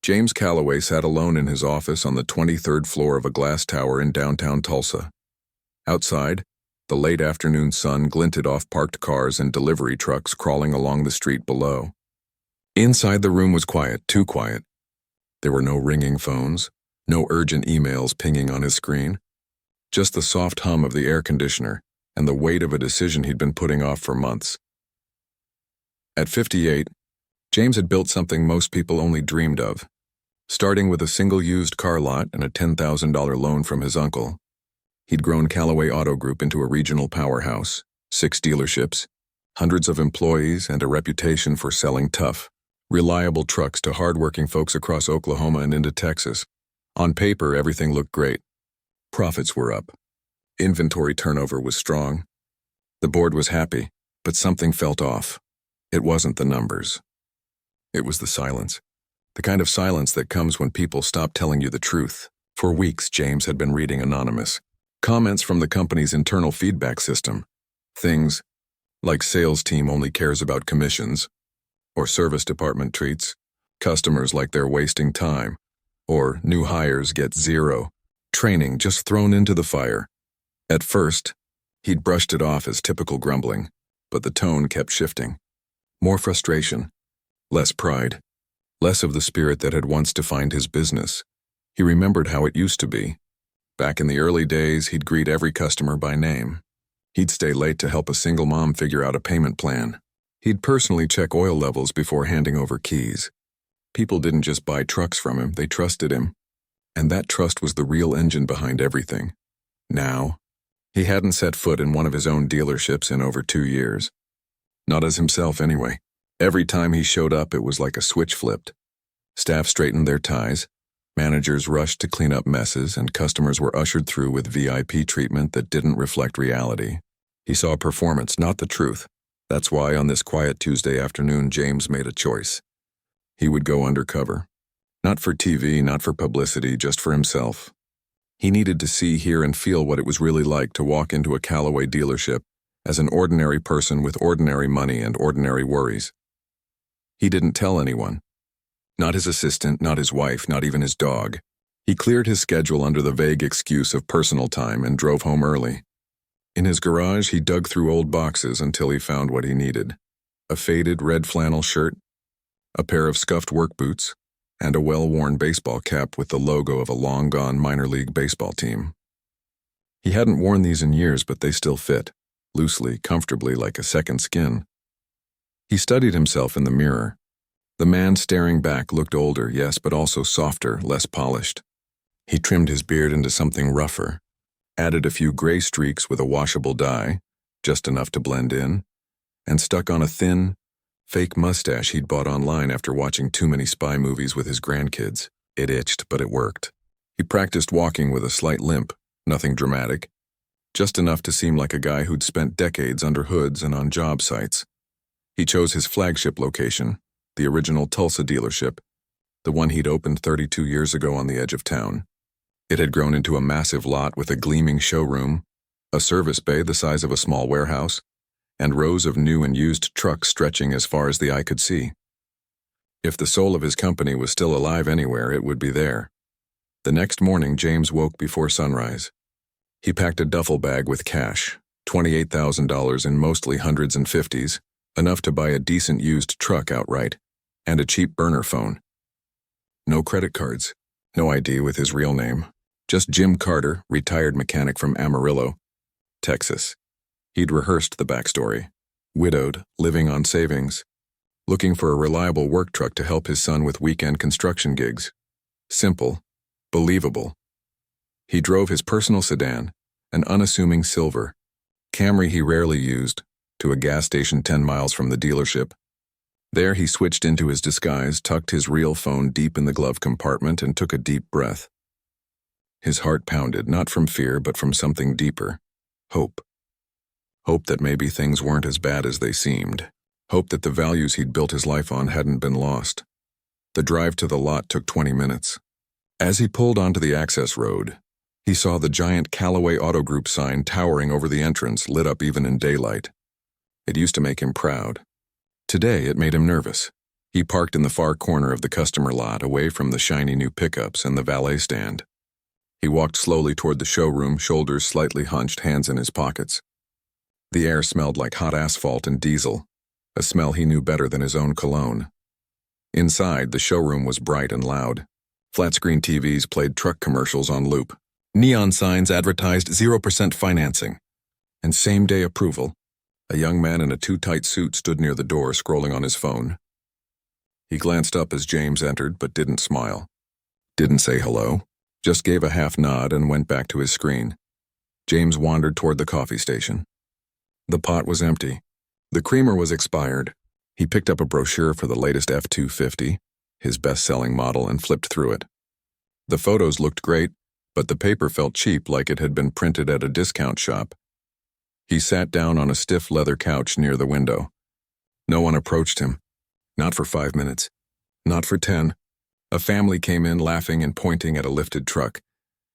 James Calloway sat alone in his office on the 23rd floor of a glass tower in downtown Tulsa. Outside, the late afternoon sun glinted off parked cars and delivery trucks crawling along the street below. Inside, the room was quiet, too quiet. There were no ringing phones, no urgent emails pinging on his screen, just the soft hum of the air conditioner and the weight of a decision he'd been putting off for months. At 58, James had built something most people only dreamed of. Starting with a single used car lot and a $10,000 loan from his uncle, he'd grown Calloway Auto Group into a regional powerhouse, 6 dealerships, hundreds of employees, and a reputation for selling tough, reliable trucks to hardworking folks across Oklahoma and into Texas. On paper, everything looked great. Profits were up. Inventory turnover was strong. The board was happy, but something felt off. It wasn't the numbers. It was the silence. The kind of silence that comes when people stop telling you the truth. For weeks, James had been reading anonymous comments from the company's internal feedback system. Things like sales team only cares about commissions, or service department treats customers like they're wasting time, or new hires get zero training just thrown into the fire. At first, he'd brushed it off as typical grumbling, but the tone kept shifting. More frustration, less pride, less of the spirit that had once defined his business. He remembered how it used to be. Back in the early days, he'd greet every customer by name. He'd stay late to help a single mom figure out a payment plan. He'd personally check oil levels before handing over keys. People didn't just buy trucks from him, they trusted him. And that trust was the real engine behind everything. Now, he hadn't set foot in one of his own dealerships in over 2 years. Not as himself, anyway. Every time he showed up, it was like a switch flipped. Staff straightened their ties, managers rushed to clean up messes, and customers were ushered through with VIP treatment that didn't reflect reality. He saw performance, not the truth. That's why on this quiet Tuesday afternoon, James made a choice. He would go undercover. Not for TV, not for publicity, just for himself. He needed to see, hear, and feel what it was really like to walk into a Calloway dealership as an ordinary person with ordinary money and ordinary worries. He didn't tell anyone. Not his assistant, not his wife, not even his dog. He cleared his schedule under the vague excuse of personal time and drove home early. In his garage, he dug through old boxes until he found what he needed. A faded red flannel shirt, a pair of scuffed work boots, and a well-worn baseball cap with the logo of a long-gone minor league baseball team. He hadn't worn these in years, but they still fit, loosely, comfortably, like a second skin. He studied himself in the mirror. The man staring back looked older, yes, but also softer, less polished. He trimmed his beard into something rougher, added a few gray streaks with a washable dye, just enough to blend in, and stuck on a thin, fake mustache he'd bought online after watching too many spy movies with his grandkids. It itched, but it worked. He practiced walking with a slight limp, nothing dramatic, just enough to seem like a guy who'd spent decades under hoods and on job sites. He chose his flagship location, the original Tulsa dealership, the one he'd opened 32 years ago on the edge of town. It had grown into a massive lot with a gleaming showroom, a service bay the size of a small warehouse, and rows of new and used trucks stretching as far as the eye could see. If the soul of his company was still alive anywhere, it would be there. The next morning, James woke before sunrise. He packed a duffel bag with cash, $28,000 in mostly hundreds and fifties, enough to buy a decent used truck outright, and a cheap burner phone. No credit cards, no ID with his real name, just Jim Carter, retired mechanic from Amarillo, Texas. He'd rehearsed the backstory. Widowed, living on savings, looking for a reliable work truck to help his son with weekend construction gigs. Simple, believable. He drove his personal sedan, an unassuming silver Camry he rarely used, to a gas station 10 miles from the dealership. There he switched into his disguise, tucked his real phone deep in the glove compartment, and took a deep breath. His heart pounded, not from fear, but from something deeper. Hope. Hope that maybe things weren't as bad as they seemed. Hope that the values he'd built his life on hadn't been lost. The drive to the lot took 20 minutes. As he pulled onto the access road, he saw the giant Calloway Auto Group sign towering over the entrance, lit up even in daylight. It used to make him proud. Today, it made him nervous. He parked in the far corner of the customer lot, away from the shiny new pickups and the valet stand. He walked slowly toward the showroom, shoulders slightly hunched, hands in his pockets. The air smelled like hot asphalt and diesel, a smell he knew better than his own cologne. Inside, the showroom was bright and loud. Flat-screen TVs played truck commercials on loop. Neon signs advertised 0% financing and same-day approval. A young man in a too-tight suit stood near the door, scrolling on his phone. He glanced up as James entered, but didn't smile. Didn't say hello, just gave a half nod and went back to his screen. James wandered toward the coffee station. The pot was empty. The creamer was expired. He picked up a brochure for the latest F-250, his best-selling model, and flipped through it. The photos looked great, but the paper felt cheap, like it had been printed at a discount shop. He sat down on a stiff leather couch near the window. No one approached him. Not for 5 minutes. Not for 10. A family came in laughing and pointing at a lifted truck,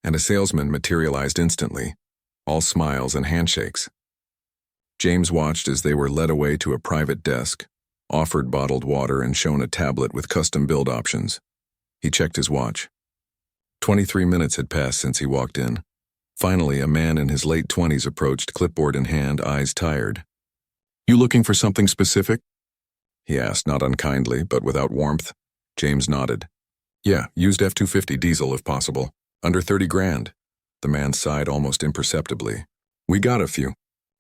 and a salesman materialized instantly, all smiles and handshakes. James watched as they were led away to a private desk, offered bottled water, and shown a tablet with custom build options. He checked his watch. 23 minutes had passed since he walked in. Finally, a man in his late 20s approached, clipboard in hand, eyes tired. "You looking for something specific?" he asked, not unkindly, but without warmth. James nodded. "Yeah, used F-250 diesel if possible. Under 30 grand. The man sighed almost imperceptibly. "We got a few.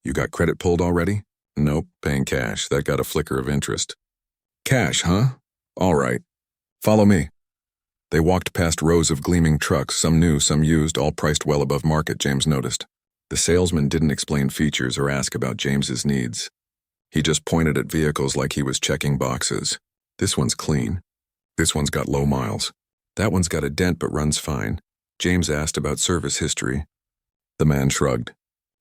You got credit pulled already?" "Nope, paying cash. That got a flicker of interest." "Cash, huh? All right. Follow me." They walked past rows of gleaming trucks, some new, some used, all priced well above market, James noticed. The salesman didn't explain features or ask about James's needs. He just pointed at vehicles like he was checking boxes. "This one's clean. This one's got low miles. That one's got a dent but runs fine." James asked about service history. The man shrugged.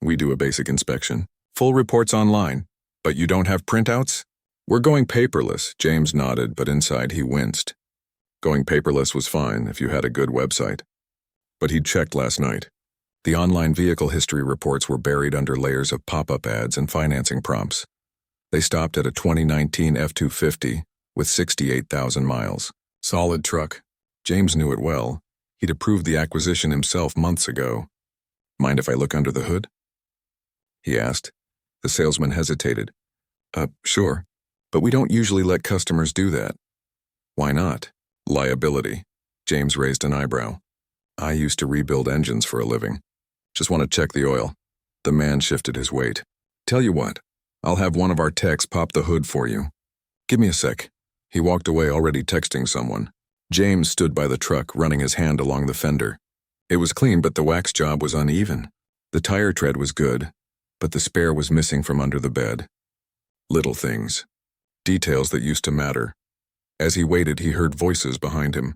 "We do a basic inspection. Full reports online. But you don't have printouts?" "We're going paperless." James nodded, but inside he winced. Going paperless was fine if you had a good website. But he'd checked last night. The online vehicle history reports were buried under layers of pop-up ads and financing prompts. They stopped at a 2019 F-250 with 68,000 miles. Solid truck. James knew it well. He'd approved the acquisition himself months ago. "Mind if I look under the hood?" he asked. The salesman hesitated. Sure, but we don't usually let customers do that." "Why not?" "Liability." James raised an eyebrow. "I used to rebuild engines for a living. Just want to check the oil." The man shifted his weight. "Tell you what, I'll have one of our techs pop the hood for you. Give me a sec." He walked away, already texting someone. James stood by the truck, running his hand along the fender. It was clean, but the wax job was uneven. The tire tread was good, but the spare was missing from under the bed. Little things. Details that used to matter. As he waited, he heard voices behind him.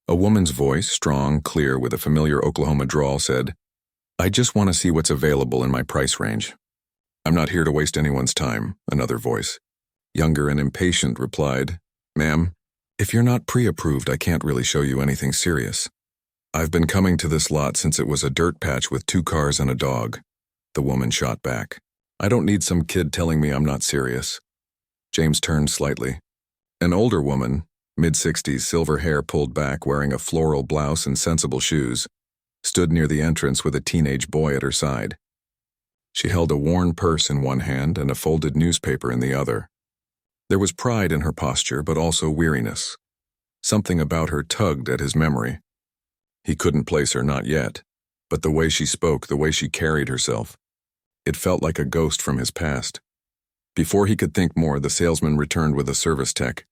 A woman's voice, strong, clear, with a familiar Oklahoma drawl, said, "I just want to see what's available in my price range." "I'm not here to waste anyone's time," another voice, younger and impatient, replied. "Ma'am, if you're not pre-approved, I can't really show you anything serious. I've been coming to this lot since it was a dirt patch with 2 cars and a dog." The woman shot back. "I don't need some kid telling me I'm not serious." James turned slightly. An older woman, mid-60s, silver hair pulled back, wearing a floral blouse and sensible shoes, stood near the entrance with a teenage boy at her side. She held a worn purse in one hand and a folded newspaper in the other. There was pride in her posture, but also weariness. Something about her tugged at his memory. He couldn't place her, not yet, but the way she spoke, the way she carried herself, it felt like a ghost from his past. Before he could think more, the salesman returned with a service tech.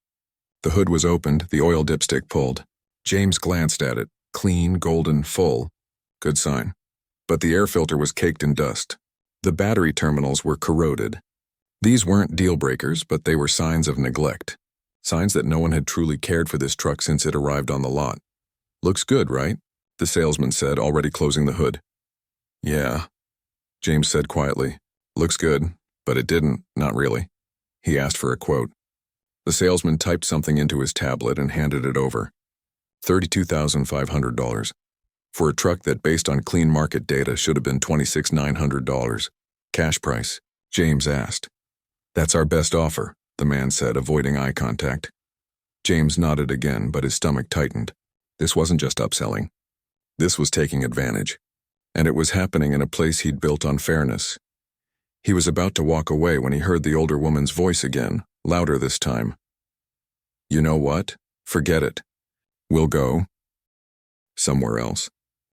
The hood was opened, the oil dipstick pulled. James glanced at it, clean, golden, full. Good sign. But the air filter was caked in dust. The battery terminals were corroded. These weren't deal breakers, but they were signs of neglect. Signs that no one had truly cared for this truck since it arrived on the lot. "Looks good, right?" the salesman said, already closing the hood. "Yeah," James said quietly. "Looks good, but it didn't, not really." He asked for a quote. The salesman typed something into his tablet and handed it over. $32,500. For a truck that, based on clean market data, should have been $26,900. "Cash price?" James asked. "That's our best offer," the man said, avoiding eye contact. James nodded again, but his stomach tightened. This wasn't just upselling. This was taking advantage. And it was happening in a place he'd built on fairness. He was about to walk away when he heard the older woman's voice again, louder this time. "You know what? Forget it. We'll go somewhere else.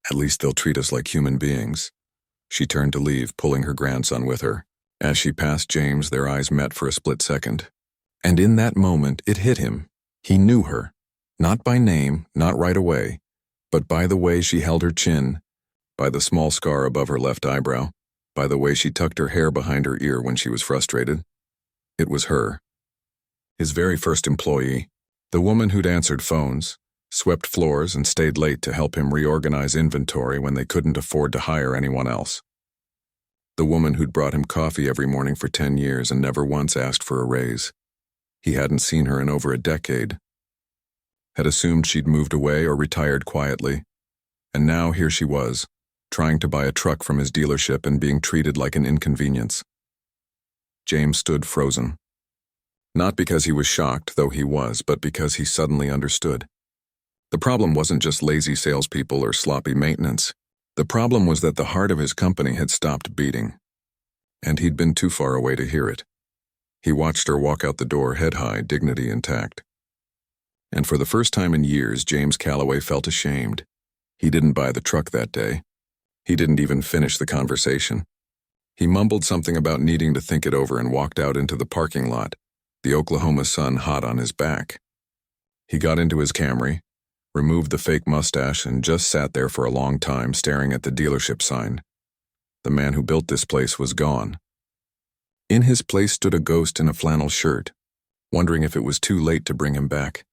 At least they'll treat us like human beings." She turned to leave, pulling her grandson with her. As she passed James, their eyes met for a split second. And in that moment, it hit him. He knew her. Not by name, not right away, but by the way she held her chin, by the small scar above her left eyebrow, by the way she tucked her hair behind her ear when she was frustrated. It was her. His very first employee. The woman who'd answered phones, swept floors, and stayed late to help him reorganize inventory when they couldn't afford to hire anyone else. The woman who'd brought him coffee every morning for 10 years and never once asked for a raise. He hadn't seen her in over a decade. Had assumed she'd moved away or retired quietly. And now here she was, trying to buy a truck from his dealership and being treated like an inconvenience. James stood frozen. Not because he was shocked, though he was, but because he suddenly understood. The problem wasn't just lazy salespeople or sloppy maintenance. The problem was that the heart of his company had stopped beating. And he'd been too far away to hear it. He watched her walk out the door, head high, dignity intact. And for the first time in years, James Calloway felt ashamed. He didn't buy the truck that day. He didn't even finish the conversation. He mumbled something about needing to think it over and walked out into the parking lot, the Oklahoma sun hot on his back. He got into his Camry, removed the fake mustache, and just sat there for a long time staring at the dealership sign. The man who built this place was gone. In his place stood a ghost in a flannel shirt, wondering if it was too late to bring him back.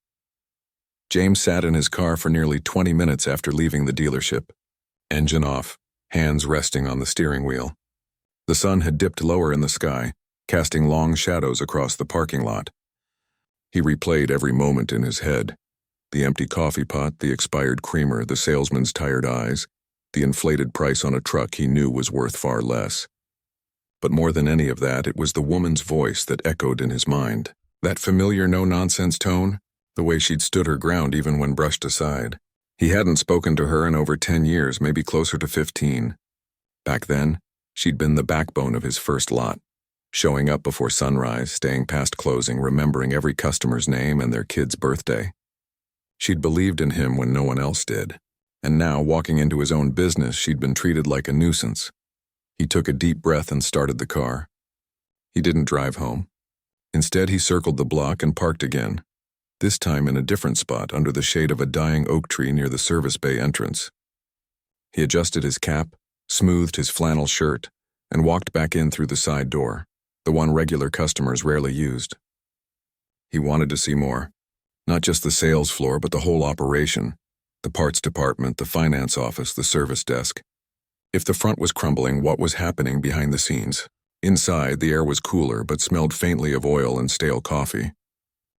James sat in his car for nearly 20 minutes after leaving the dealership. Engine off, hands resting on the steering wheel. The sun had dipped lower in the sky, casting long shadows across the parking lot. He replayed every moment in his head. The empty coffee pot, the expired creamer, the salesman's tired eyes, the inflated price on a truck he knew was worth far less. But more than any of that, it was the woman's voice that echoed in his mind. That familiar no-nonsense tone, the way she'd stood her ground even when brushed aside. He hadn't spoken to her in over 10 years, maybe closer to 15. Back then, she'd been the backbone of his first lot, showing up before sunrise, staying past closing, remembering every customer's name and their kid's birthday. She'd believed in him when no one else did, and now, walking into his own business, she'd been treated like a nuisance. He took a deep breath and started the car. He didn't drive home. Instead, he circled the block and parked again, this time in a different spot under the shade of a dying oak tree near the service bay entrance. He adjusted his cap, smoothed his flannel shirt, and walked back in through the side door, the one regular customers rarely used. He wanted to see more. Not just the sales floor, but the whole operation. The parts department, the finance office, the service desk. If the front was crumbling, what was happening behind the scenes? Inside, the air was cooler, but smelled faintly of oil and stale coffee.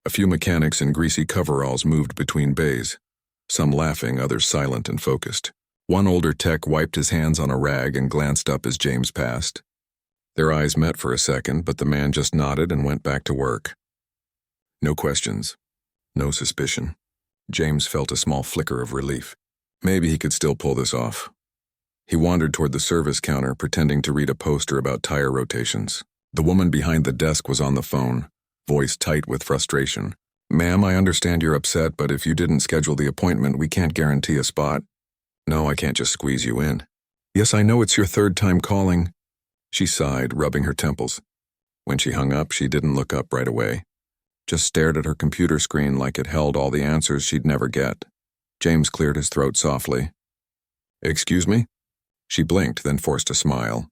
A few mechanics in greasy coveralls moved between bays, some laughing, others silent and focused. One older tech wiped his hands on a rag and glanced up as James passed. Their eyes met for a second, but the man just nodded and went back to work. No questions. No suspicion. James felt a small flicker of relief. Maybe he could still pull this off. He wandered toward the service counter, pretending to read a poster about tire rotations. The woman behind the desk was on the phone, voice tight with frustration. "Ma'am, I understand you're upset, but if you didn't schedule the appointment, we can't guarantee a spot." "No, I can't just squeeze you in." "Yes, I know it's your third time calling." She sighed, rubbing her temples. When she hung up, she didn't look up right away. Just stared at her computer screen like it held all the answers she'd never get. James cleared his throat softly. "Excuse me?" She blinked, then forced a smile.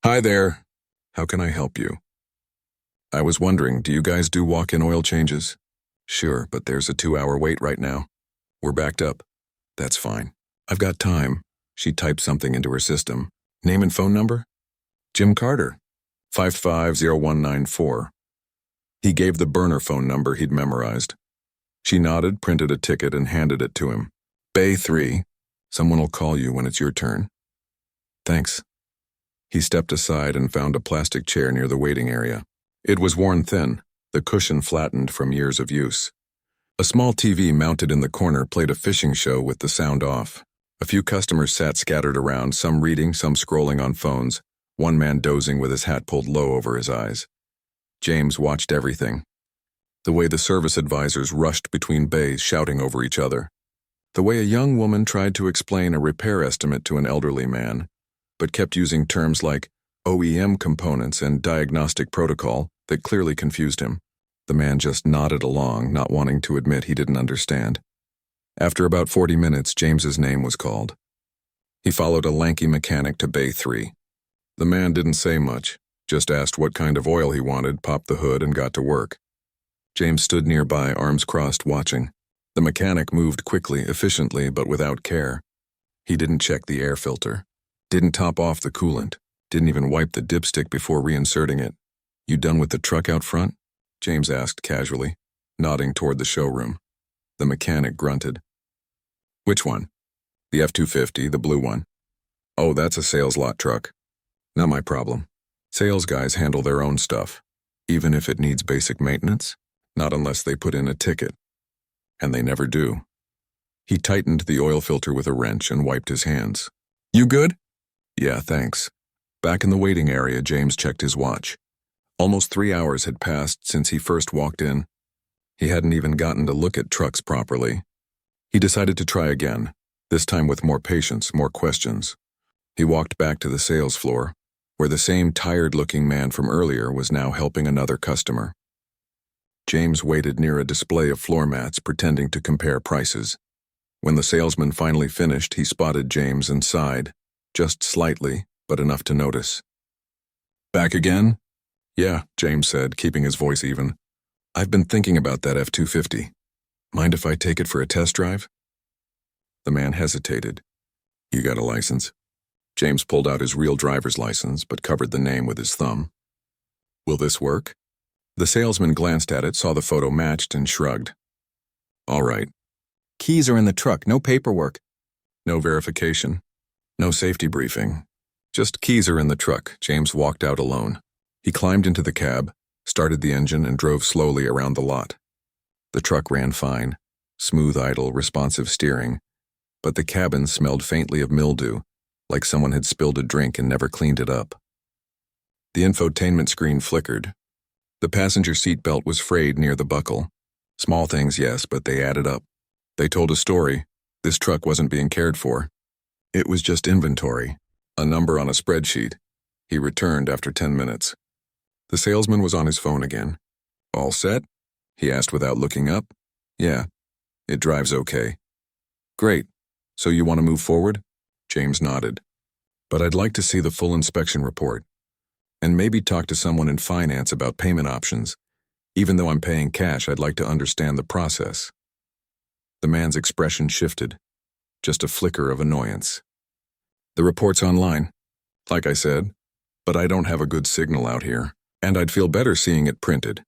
"Hi there. How can I help you?" "I was wondering, do you guys do walk-in oil changes?" "Sure, but there's a 2-hour wait right now. We're backed up." "That's fine. I've got time." She typed something into her system. "Name and phone number?" "Jim Carter, 550194. He gave the burner phone number he'd memorized. She nodded, printed a ticket, and handed it to him. "Bay 3. Someone will call you when it's your turn." "Thanks." He stepped aside and found a plastic chair near the waiting area. It was worn thin, the cushion flattened from years of use. A small TV mounted in the corner played a fishing show with the sound off. A few customers sat scattered around, some reading, some scrolling on phones, one man dozing with his hat pulled low over his eyes. James watched everything. The way the service advisors rushed between bays shouting over each other. The way a young woman tried to explain a repair estimate to an elderly man, but kept using terms like OEM components and diagnostic protocol that clearly confused him. The man just nodded along, not wanting to admit he didn't understand. After about 40 minutes, James's name was called. He followed a lanky mechanic to Bay 3. The man didn't say much, just asked what kind of oil he wanted, popped the hood, and got to work. James stood nearby, arms crossed, watching. The mechanic moved quickly, efficiently, but without care. He didn't check the air filter, didn't top off the coolant, didn't even wipe the dipstick before reinserting it. "You done with the truck out front?" James asked casually, nodding toward the showroom. The mechanic grunted. "Which one?" "The F-250, the blue one." "Oh, that's a sales lot truck." "Not my problem. Sales guys handle their own stuff. Even if it needs basic maintenance? Not unless they put in a ticket. And they never do." He tightened the oil filter with a wrench and wiped his hands. "You good?" "Yeah, thanks." Back in the waiting area, James checked his watch. Almost 3 hours had passed since he first walked in. He hadn't even gotten to look at trucks properly. He decided to try again, this time with more patience, more questions. He walked back to the sales floor, where the same tired-looking man from earlier was now helping another customer. James waited near a display of floor mats, pretending to compare prices. When the salesman finally finished, he spotted James and sighed, just slightly, but enough to notice. "Back again?" "Yeah," James said, keeping his voice even. "I've been thinking about that F-250. Mind if I take it for a test drive?" The man hesitated. "You got a license?" James pulled out his real driver's license, but covered the name with his thumb. "Will this work?" The salesman glanced at it, saw the photo matched, and shrugged. "All right." "Keys are in the truck, no paperwork." "No verification. No safety briefing. Just keys are in the truck." James walked out alone. He climbed into the cab, started the engine, and drove slowly around the lot. The truck ran fine, smooth idle, responsive steering, but the cabin smelled faintly of mildew, like someone had spilled a drink and never cleaned it up. The infotainment screen flickered. The passenger seat belt was frayed near the buckle. Small things, yes, but they added up. They told a story. This truck wasn't being cared for. It was just inventory, a number on a spreadsheet. He returned after 10 minutes. The salesman was on his phone again. "All set?" he asked without looking up. "Yeah, it drives okay." "Great. So you want to move forward?" James nodded. "But I'd like to see the full inspection report. And maybe talk to someone in finance about payment options. Even though I'm paying cash, I'd like to understand the process." The man's expression shifted. Just a flicker of annoyance. "The report's online, like I said, but I don't have a good signal out here. And I'd feel better seeing it printed.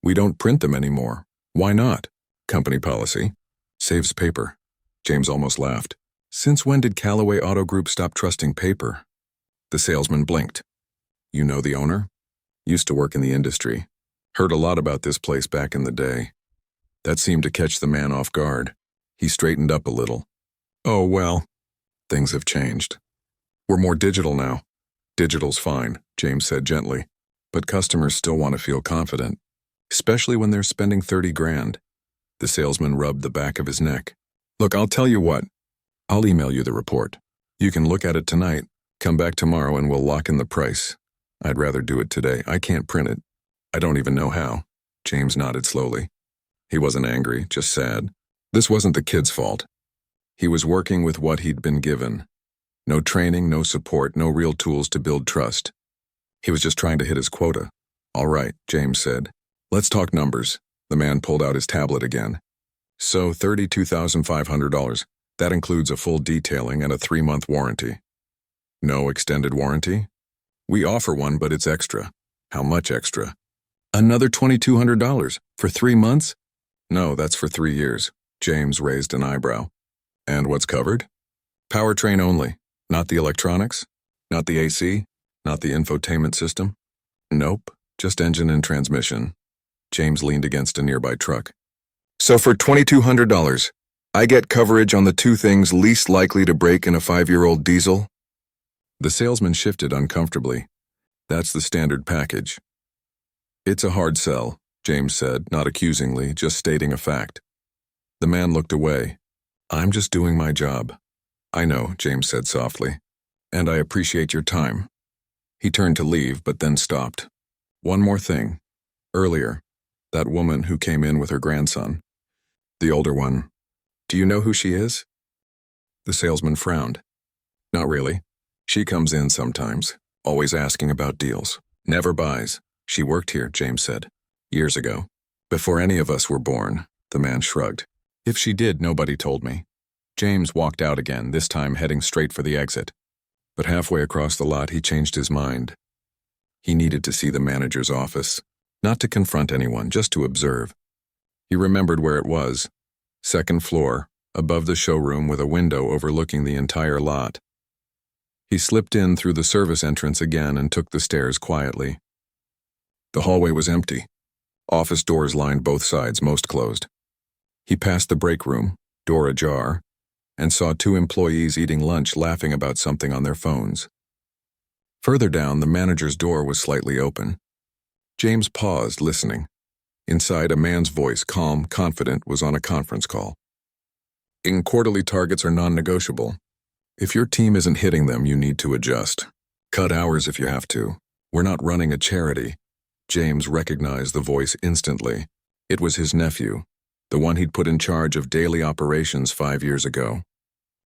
We don't print them anymore. Why not? Company policy. Saves paper." James almost laughed. Since when did Callaway Auto Group stop trusting paper? The salesman blinked. "You know the owner?" "Used to work in the industry. Heard a lot about this place back in the day." That seemed to catch the man off guard. He straightened up a little. "Oh, well, things have changed. We're more digital now." "Digital's fine," James said gently. "But customers still want to feel confident, especially when they're spending 30 grand. The salesman rubbed the back of his neck. "Look, I'll tell you what. I'll email you the report. You can look at it tonight, come back tomorrow, and we'll lock in the price. I'd rather do it today. I can't print it. I don't even know how." James nodded slowly. He wasn't angry, just sad. This wasn't the kid's fault. He was working with what he'd been given. No training, no support, no real tools to build trust. He was just trying to hit his quota. "All right," James said. "Let's talk numbers." The man pulled out his tablet again. "So $32,500. That includes a full detailing and a 3-month warranty." "No extended warranty?" "We offer one, but it's extra." "How much extra?" "Another $2,200 for 3 months?" "No, that's for 3 years." James raised an eyebrow. "And what's covered?" "Powertrain only. Not the electronics? Not the AC? Not the infotainment system?" "Nope, just engine and transmission." James leaned against a nearby truck. So for $2,200, I get coverage on the two things least likely to break in a 5-year-old diesel? The salesman shifted uncomfortably. That's the standard package. It's a hard sell, James said, not accusingly, just stating a fact. The man looked away. I'm just doing my job. I know, James said softly. And I appreciate your time. He turned to leave, but then stopped. One more thing. Earlier, that woman who came in with her grandson. The older one. Do you know who she is? The salesman frowned. Not really. She comes in sometimes, always asking about deals. Never buys. She worked here, James said. Years ago. Before any of us were born, the man shrugged. If she did, nobody told me. James walked out again, this time heading straight for the exit. But halfway across the lot, he changed his mind. He needed to see the manager's office, not to confront anyone, just to observe. He remembered where it was. Second floor, above the showroom with a window overlooking the entire lot. He slipped in through the service entrance again and took the stairs quietly. The hallway was empty. Office doors lined both sides, most closed. He passed the break room, door ajar, and saw two employees eating lunch laughing about something on their phones. Further down, the manager's door was slightly open. James paused, listening. Inside, a man's voice, calm, confident, was on a conference call. Quarterly targets are non-negotiable. If your team isn't hitting them, you need to adjust. Cut hours if you have to. We're not running a charity. James recognized the voice instantly. It was his nephew, the one he'd put in charge of daily operations 5 years ago.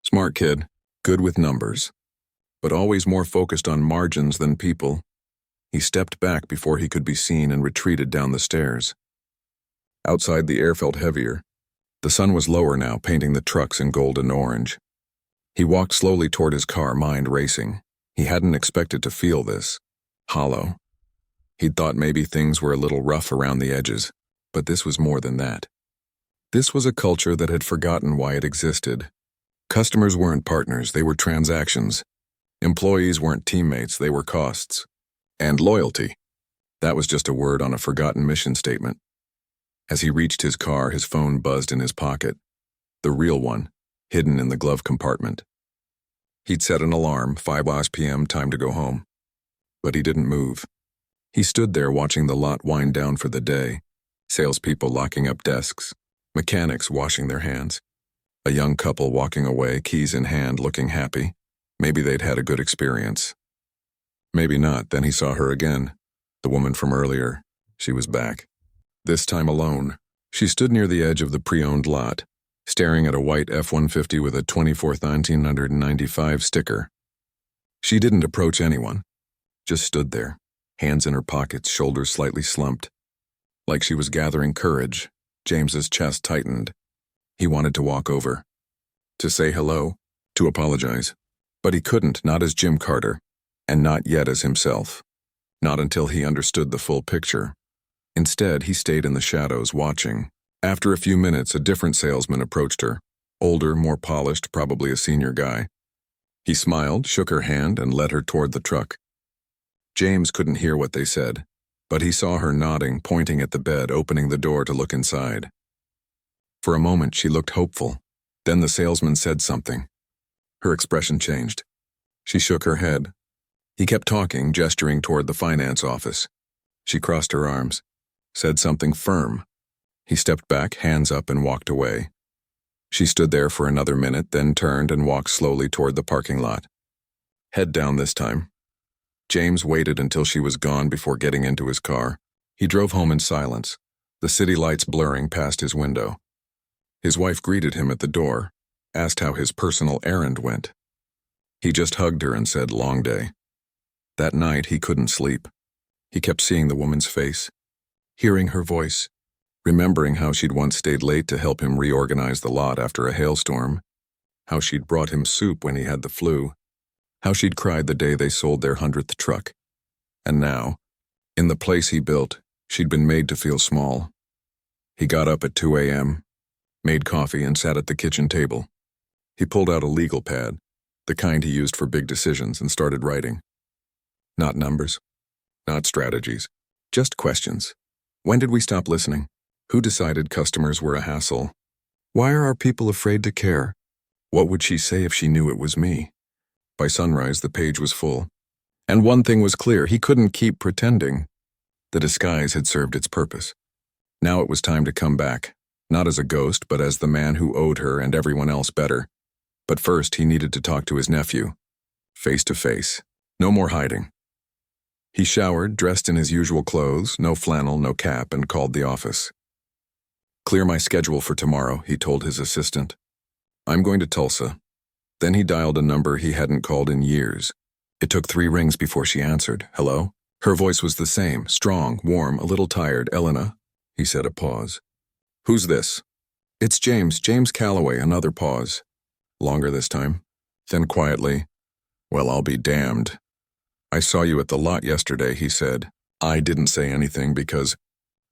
Smart kid, good with numbers, but always more focused on margins than people. He stepped back before he could be seen and retreated down the stairs. Outside, the air felt heavier. The sun was lower now, painting the trucks in gold and orange. He walked slowly toward his car, mind racing. He hadn't expected to feel this. Hollow. He'd thought maybe things were a little rough around the edges, but this was more than that. This was a culture that had forgotten why it existed. Customers weren't partners, they were transactions. Employees weren't teammates, they were costs. And loyalty. That was just a word on a forgotten mission statement. As he reached his car, his phone buzzed in his pocket. The real one, hidden in the glove compartment. He'd set an alarm, 5 p.m., time to go home. But he didn't move. He stood there watching the lot wind down for the day. Salespeople locking up desks. Mechanics washing their hands. A young couple walking away, keys in hand, looking happy. Maybe they'd had a good experience. Maybe not. Then he saw her again. The woman from earlier. She was back. This time alone. She stood near the edge of the pre-owned lot, staring at a white F-150 with a 24,1995 sticker. She didn't approach anyone. Just stood there, hands in her pockets, shoulders slightly slumped. Like she was gathering courage. James's chest tightened. He wanted to walk over. To say hello. To apologize. But he couldn't, not as Jim Carter. And not yet as himself. Not until he understood the full picture. Instead, he stayed in the shadows, watching. After a few minutes, a different salesman approached her. Older, more polished, probably a senior guy. He smiled, shook her hand, and led her toward the truck. James couldn't hear what they said, but he saw her nodding, pointing at the bed, opening the door to look inside. For a moment, she looked hopeful. Then the salesman said something. Her expression changed. She shook her head. He kept talking, gesturing toward the finance office. She crossed her arms, said something firm. He stepped back, hands up, and walked away. She stood there for another minute, then turned and walked slowly toward the parking lot. Head down this time. James waited until she was gone before getting into his car. He drove home in silence, the city lights blurring past his window. His wife greeted him at the door, asked how his personal errand went. He just hugged her and said, "Long day." That night, he couldn't sleep. He kept seeing the woman's face, hearing her voice, remembering how she'd once stayed late to help him reorganize the lot after a hailstorm, how she'd brought him soup when he had the flu, how she'd cried the day they sold their 100th truck. And now, in the place he built, she'd been made to feel small. He got up at 2 a.m., made coffee, and sat at the kitchen table. He pulled out a legal pad, the kind he used for big decisions, and started writing. Not numbers, not strategies, just questions. When did we stop listening? Who decided customers were a hassle? Why are our people afraid to care? What would she say if she knew it was me? By sunrise, the page was full. And one thing was clear, he couldn't keep pretending. The disguise had served its purpose. Now it was time to come back, not as a ghost, but as the man who owed her and everyone else better. But first, he needed to talk to his nephew. Face to face. No more hiding. He showered, dressed in his usual clothes, no flannel, no cap, and called the office. "Clear my schedule for tomorrow," he told his assistant. "I'm going to Tulsa." Then he dialed a number he hadn't called in years. It took 3 rings before she answered. "Hello?" Her voice was the same, strong, warm, a little tired. "Elena?" He said a pause. "Who's this?" "It's James Calloway." Another pause. Longer this time. Then quietly, "Well, I'll be damned. I saw you at the lot yesterday," he said. I didn't say anything because,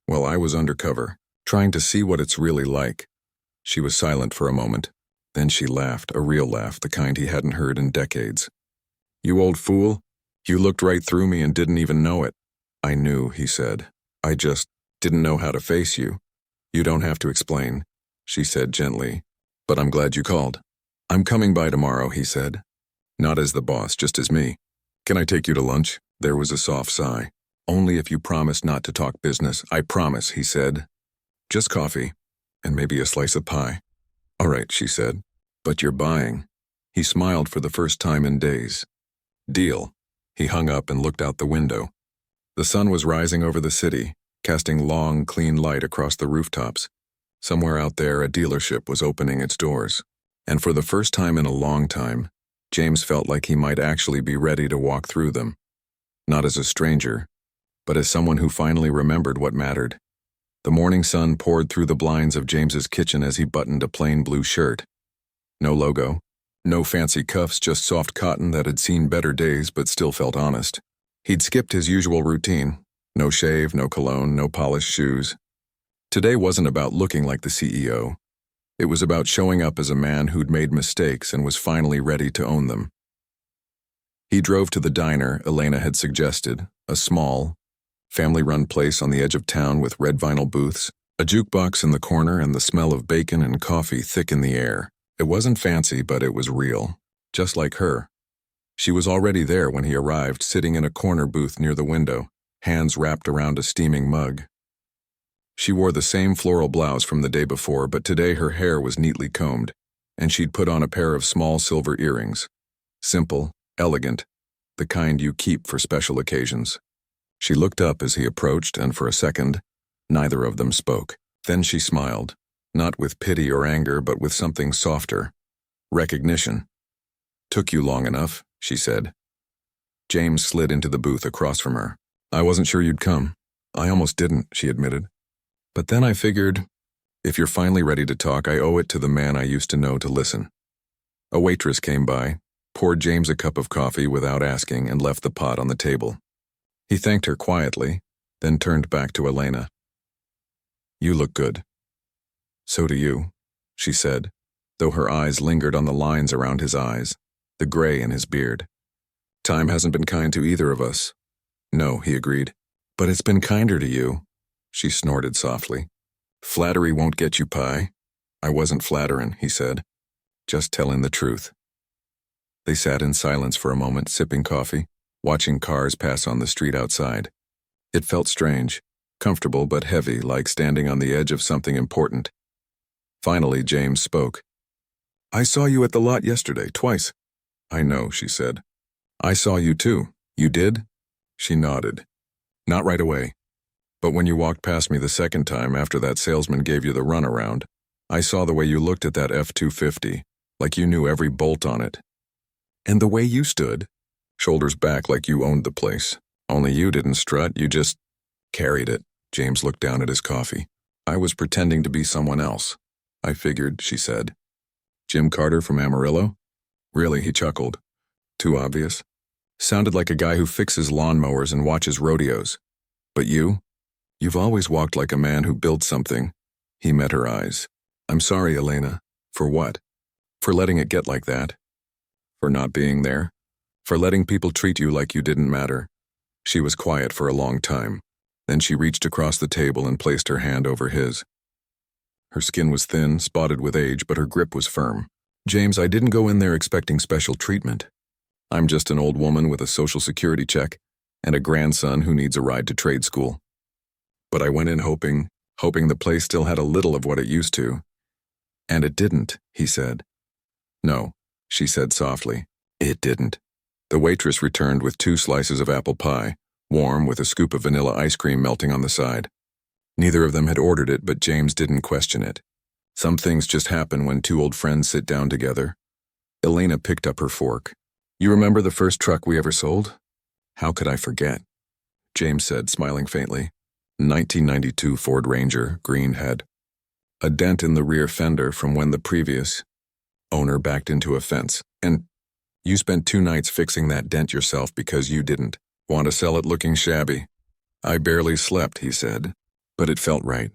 well, I was undercover, trying to see what it's really like. She was silent for a moment. Then she laughed, a real laugh, the kind he hadn't heard in decades. "You old fool. You looked right through me and didn't even know it." "I knew," he said. "I just didn't know how to face you." "You don't have to explain," she said gently. "But I'm glad you called." "I'm coming by tomorrow," he said. "Not as the boss, just as me. Can I take you to lunch?" There was a soft sigh. "Only if you promise not to talk business." "I promise," he said. "Just coffee, and maybe a slice of pie." "All right," she said. "But you're buying." He smiled for the first time in days. "Deal." He hung up and looked out the window. The sun was rising over the city, casting long, clean light across the rooftops. Somewhere out there, a dealership was opening its doors. And for the first time in a long time, James felt like he might actually be ready to walk through them. Not as a stranger, but as someone who finally remembered what mattered. The morning sun poured through the blinds of James's kitchen as he buttoned a plain blue shirt. No logo, no fancy cuffs, just soft cotton that had seen better days but still felt honest. He'd skipped his usual routine. No shave, no cologne, no polished shoes. Today wasn't about looking like the CEO. It was about showing up as a man who'd made mistakes and was finally ready to own them. He drove to the diner Elena had suggested, a small, family-run place on the edge of town with red vinyl booths, a jukebox in the corner, and the smell of bacon and coffee thick in the air. It wasn't fancy, but it was real, just like her. She was already there when he arrived, sitting in a corner booth near the window, hands wrapped around a steaming mug. She wore the same floral blouse from the day before, but today her hair was neatly combed, and she'd put on a pair of small silver earrings. Simple, elegant, the kind you keep for special occasions. She looked up as he approached, and for a second, neither of them spoke. Then she smiled, not with pity or anger, but with something softer. Recognition. "Took you long enough," she said. James slid into the booth across from her. "I wasn't sure you'd come." "I almost didn't," she admitted. "But then I figured, if you're finally ready to talk, I owe it to the man I used to know to listen." A waitress came by, poured James a cup of coffee without asking, and left the pot on the table. He thanked her quietly, then turned back to Elena. "You look good." "So do you," she said, though her eyes lingered on the lines around his eyes, the gray in his beard. "Time hasn't been kind to either of us." "No," he agreed. "But it's been kinder to you." She snorted softly. "Flattery won't get you pie." "I wasn't flattering," he said. "Just telling the truth." They sat in silence for a moment, sipping coffee, watching cars pass on the street outside. It felt strange, comfortable but heavy, like standing on the edge of something important. Finally, James spoke. "I saw you at the lot yesterday, twice." "I know," she said. "I saw you too." "You did?" She nodded. "Not right away. But when you walked past me the second time after that salesman gave you the runaround, I saw the way you looked at that F-250, like you knew every bolt on it. And the way you stood, shoulders back like you owned the place. Only you didn't strut, you just carried it." James looked down at his coffee. "I was pretending to be someone else. I figured," she said. "Jim Carter from Amarillo?" "Really?" he chuckled. "Too obvious?" "Sounded like a guy who fixes lawnmowers and watches rodeos. But you? You've always walked like a man who built something." He met her eyes. "I'm sorry, Elena." "For what?" "For letting it get like that. For not being there. For letting people treat you like you didn't matter." She was quiet for a long time. Then she reached across the table and placed her hand over his. Her skin was thin, spotted with age, but her grip was firm. James, I didn't go in there expecting special treatment. I'm just an old woman with a social security check and a grandson who needs a ride to trade school. But I went in hoping the place still had a little of what it used to. And it didn't, he said. No, she said softly. It didn't. The waitress returned with 2 slices of apple pie, warm with a scoop of vanilla ice cream melting on the side. Neither of them had ordered it, but James didn't question it. Some things just happen when 2 old friends sit down together. Elena picked up her fork. You remember the first truck we ever sold? How could I forget? James said, smiling faintly. 1992 Ford Ranger, green head. A dent in the rear fender from when the previous owner backed into a fence. And you spent 2 nights fixing that dent yourself because you didn't want to sell it looking shabby. I barely slept, he said, but it felt right.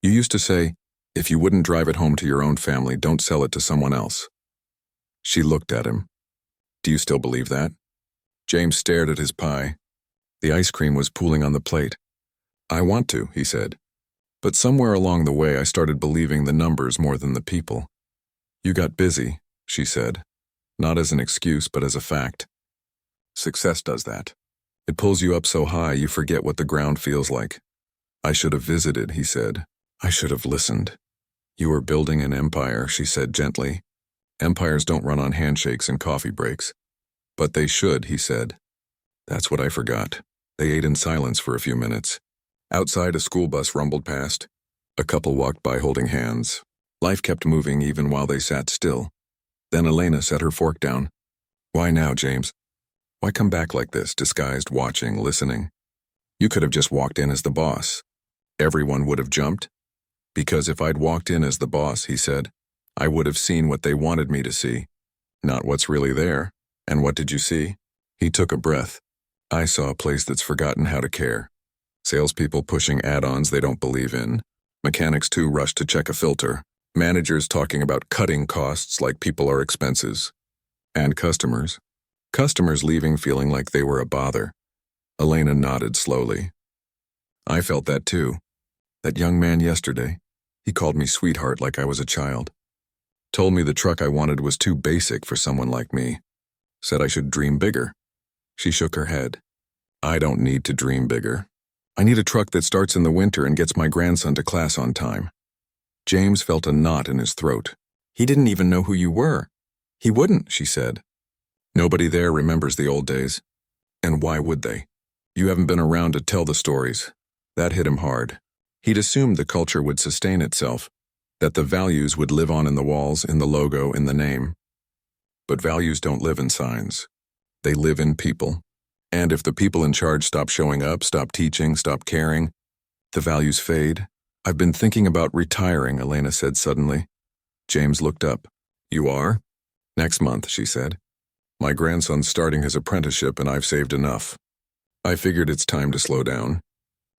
You used to say, if you wouldn't drive it home to your own family, don't sell it to someone else. She looked at him. Do you still believe that? James stared at his pie. The ice cream was pooling on the plate. I want to, he said. But somewhere along the way I started believing the numbers more than the people. You got busy, she said. Not as an excuse, but as a fact. Success does that. It pulls you up so high you forget what the ground feels like. I should have visited, he said. I should have listened. You were building an empire, she said gently. Empires don't run on handshakes and coffee breaks. But they should, he said. That's what I forgot. They ate in silence for a few minutes. Outside, a school bus rumbled past. A couple walked by holding hands. Life kept moving even while they sat still. Then Elena set her fork down. Why now, James? Why come back like this, disguised, watching, listening? You could have just walked in as the boss. Everyone would have jumped. Because if I'd walked in as the boss, he said, I would have seen what they wanted me to see. Not what's really there. And what did you see? He took a breath. I saw a place that's forgotten how to care. Salespeople pushing add-ons they don't believe in. Mechanics too rushed to check a filter. Managers talking about cutting costs like people are expenses. And customers. Customers leaving feeling like they were a bother. Elena nodded slowly. I felt that too. That young man yesterday, he called me sweetheart like I was a child. Told me the truck I wanted was too basic for someone like me. Said I should dream bigger. She shook her head. I don't need to dream bigger. I need a truck that starts in the winter and gets my grandson to class on time. James felt a knot in his throat. He didn't even know who you were. He wouldn't, she said. Nobody there remembers the old days. And why would they? You haven't been around to tell the stories. That hit him hard. He'd assumed the culture would sustain itself, that the values would live on in the walls, in the logo, in the name. But values don't live in signs. They live in people. And if the people in charge stop showing up, stop teaching, stop caring, the values fade. I've been thinking about retiring, Elena said suddenly. James looked up. You are? Next month, she said. My grandson's starting his apprenticeship and I've saved enough. I figured it's time to slow down.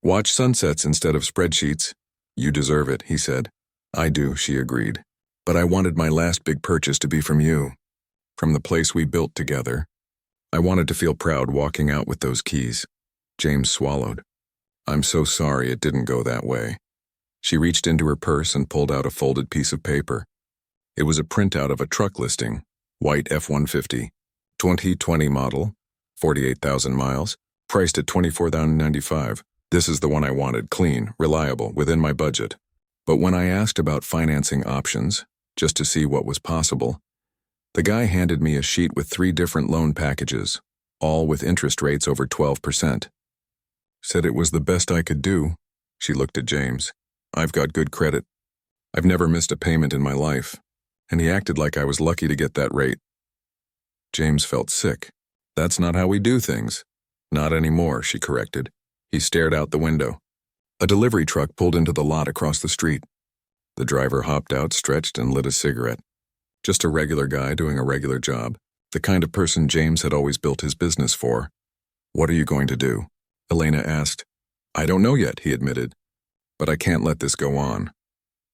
Watch sunsets instead of spreadsheets. You deserve it, he said. I do, she agreed. But I wanted my last big purchase to be from you. From the place we built together. I wanted to feel proud walking out with those keys. James swallowed. I'm so sorry it didn't go that way. She reached into her purse and pulled out a folded piece of paper. It was a printout of a truck listing, white F-150, 2020 model, 48,000 miles, priced at $24,095. This is the one I wanted, clean, reliable, within my budget. But when I asked about financing options, just to see what was possible, the guy handed me a sheet with 3 different loan packages, all with interest rates over 12%. Said it was the best I could do. She looked at James. I've got good credit. I've never missed a payment in my life, and he acted like I was lucky to get that rate. James felt sick. That's not how we do things. Not anymore, she corrected. He stared out the window. A delivery truck pulled into the lot across the street. The driver hopped out, stretched, and lit a cigarette. Just a regular guy doing a regular job, the kind of person James had always built his business for. What are you going to do? Elena asked. I don't know yet, he admitted. But I can't let this go on.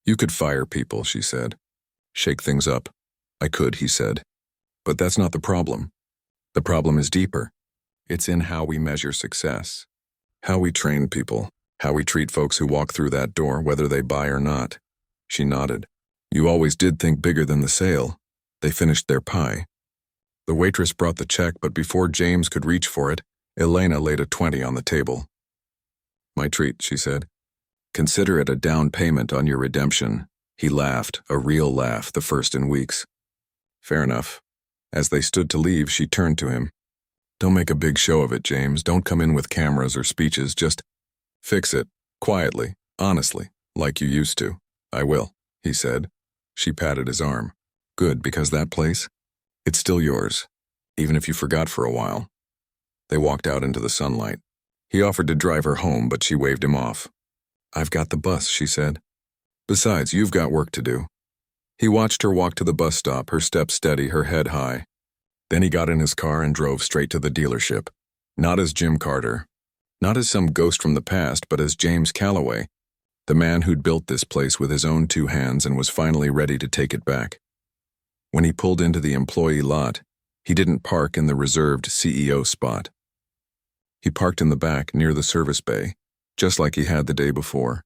You could fire people, she said. Shake things up. I could, he said. But that's not the problem. The problem is deeper. It's in how we measure success. How we train people. How we treat folks who walk through that door, whether they buy or not. She nodded. You always did think bigger than the sale. They finished their pie. The waitress brought the check, but before James could reach for it, Elena laid a 20 on the table. My treat, she said. Consider it a down payment on your redemption. He laughed, a real laugh, the first in weeks. Fair enough. As they stood to leave, she turned to him. Don't make a big show of it, James. Don't come in with cameras or speeches. Just fix it, quietly, honestly, like you used to. I will, he said. She patted his arm. Good, because that place, it's still yours, even if you forgot for a while. They walked out into the sunlight. He offered to drive her home, but she waved him off. I've got the bus, she said. Besides, you've got work to do. He watched her walk to the bus stop, her step steady, her head high. Then he got in his car and drove straight to the dealership. Not as Jim Carter. Not as some ghost from the past, but as James Calloway, the man who'd built this place with his own 2 hands and was finally ready to take it back. When he pulled into the employee lot, he didn't park in the reserved CEO spot. He parked in the back near the service bay, just like he had the day before.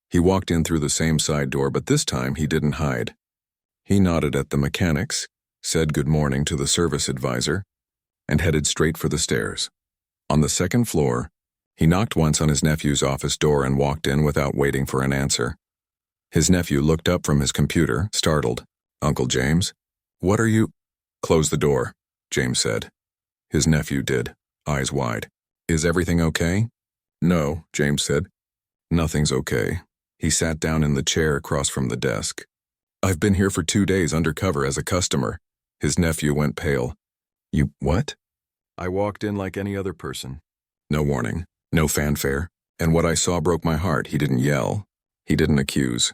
He walked in through the same side door, but this time he didn't hide. He nodded at the mechanics, said good morning to the service advisor, and headed straight for the stairs. On the 2nd floor, he knocked once on his nephew's office door and walked in without waiting for an answer. His nephew looked up from his computer, startled. Uncle James? What are you? Close the door, James said. His nephew did, eyes wide. Is everything okay? No, James said. Nothing's okay. He sat down in the chair across from the desk. I've been here for 2 days undercover as a customer. His nephew went pale. You what? I walked in like any other person. No warning, no fanfare, and what I saw broke my heart. He didn't yell. He didn't accuse.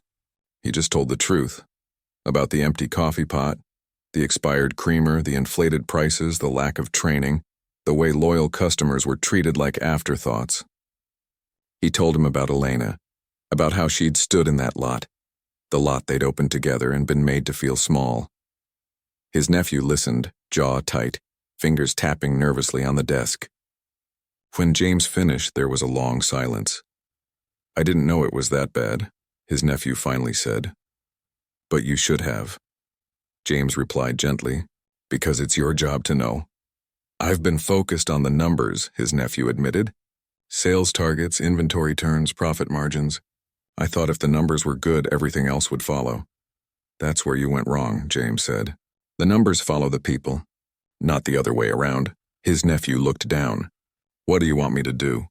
He just told the truth. About the empty coffee pot, the expired creamer, the inflated prices, the lack of training, the way loyal customers were treated like afterthoughts. He told him about Elena, about how she'd stood in that lot, the lot they'd opened together and been made to feel small. His nephew listened, jaw tight, fingers tapping nervously on the desk. When James finished, there was a long silence. I didn't know it was that bad, his nephew finally said. But you should have. James replied gently, because it's your job to know. I've been focused on the numbers, his nephew admitted. Sales targets, inventory turns, profit margins. I thought if the numbers were good, everything else would follow. That's where you went wrong, James said. The numbers follow the people, not the other way around. His nephew looked down. What do you want me to do?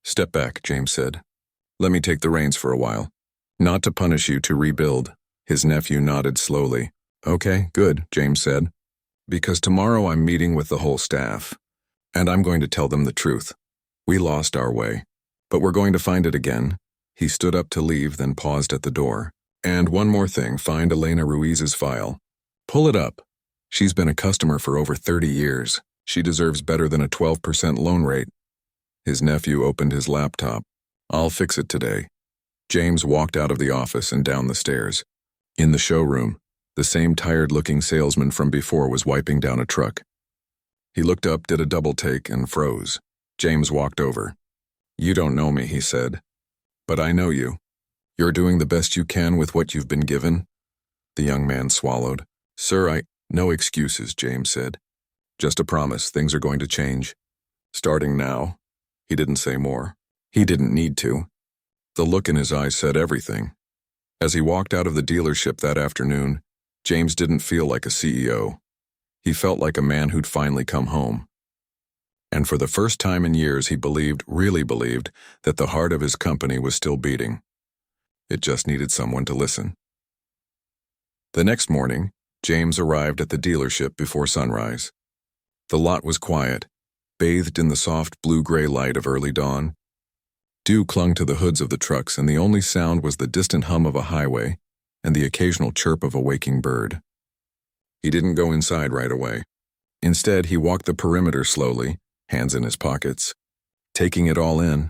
Step back, James said. Let me take the reins for a while. Not to punish you, to rebuild. His nephew nodded slowly. Okay, good, James said. Because tomorrow I'm meeting with the whole staff, and I'm going to tell them the truth. We lost our way, but we're going to find it again. He stood up to leave, then paused at the door. And one more thing, find Elena Ruiz's file. Pull it up. She's been a customer for over 30 years. She deserves better than a 12% loan rate. His nephew opened his laptop. I'll fix it today. James walked out of the office and down the stairs. In the showroom, the same tired-looking salesman from before was wiping down a truck. He looked up, did a double take, and froze. James walked over. You don't know me, he said. But I know you. You're doing the best you can with what you've been given? The young man swallowed. Sir, no excuses, James said. Just a promise, things are going to change. Starting now. He didn't say more. He didn't need to. The look in his eyes said everything. As he walked out of the dealership that afternoon, James didn't feel like a CEO. He felt like a man who'd finally come home. And for the first time in years, he really believed, that the heart of his company was still beating. It just needed someone to listen. The next morning, James arrived at the dealership before sunrise. The lot was quiet, bathed in the soft blue-gray light of early dawn. Dew clung to the hoods of the trucks, and the only sound was the distant hum of a highway and the occasional chirp of a waking bird. He didn't go inside right away. Instead, he walked the perimeter slowly, hands in his pockets, taking it all in.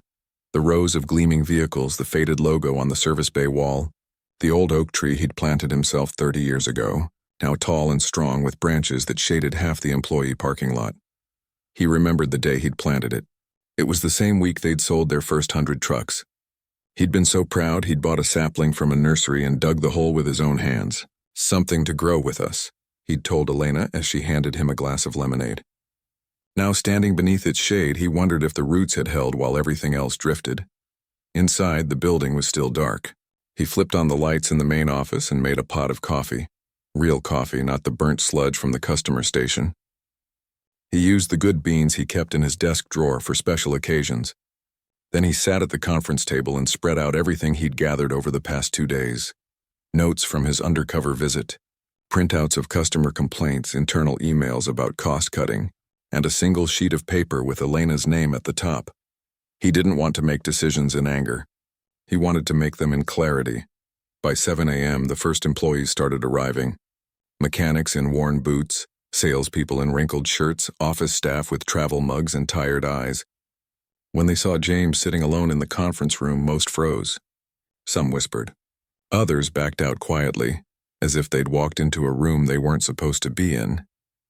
The rows of gleaming vehicles, the faded logo on the service bay wall, the old oak tree he'd planted himself 30 years ago, now tall and strong with branches that shaded half the employee parking lot. He remembered the day he'd planted it. It was the same week they'd sold their first 100 trucks. He'd been so proud he'd bought a sapling from a nursery and dug the hole with his own hands. Something to grow with us, he'd told Elena as she handed him a glass of lemonade. Now standing beneath its shade, he wondered if the roots had held while everything else drifted. Inside, the building was still dark. He flipped on the lights in the main office and made a pot of coffee. Real coffee, not the burnt sludge from the customer station. He used the good beans he kept in his desk drawer for special occasions. Then he sat at the conference table and spread out everything he'd gathered over the past 2 days. Notes from his undercover visit, printouts of customer complaints, internal emails about cost-cutting, and a single sheet of paper with Elena's name at the top. He didn't want to make decisions in anger. He wanted to make them in clarity. By 7 a.m., the first employees started arriving. Mechanics in worn boots, salespeople in wrinkled shirts, office staff with travel mugs and tired eyes. When they saw James sitting alone in the conference room, most froze. Some whispered. Others backed out quietly, as if they'd walked into a room they weren't supposed to be in.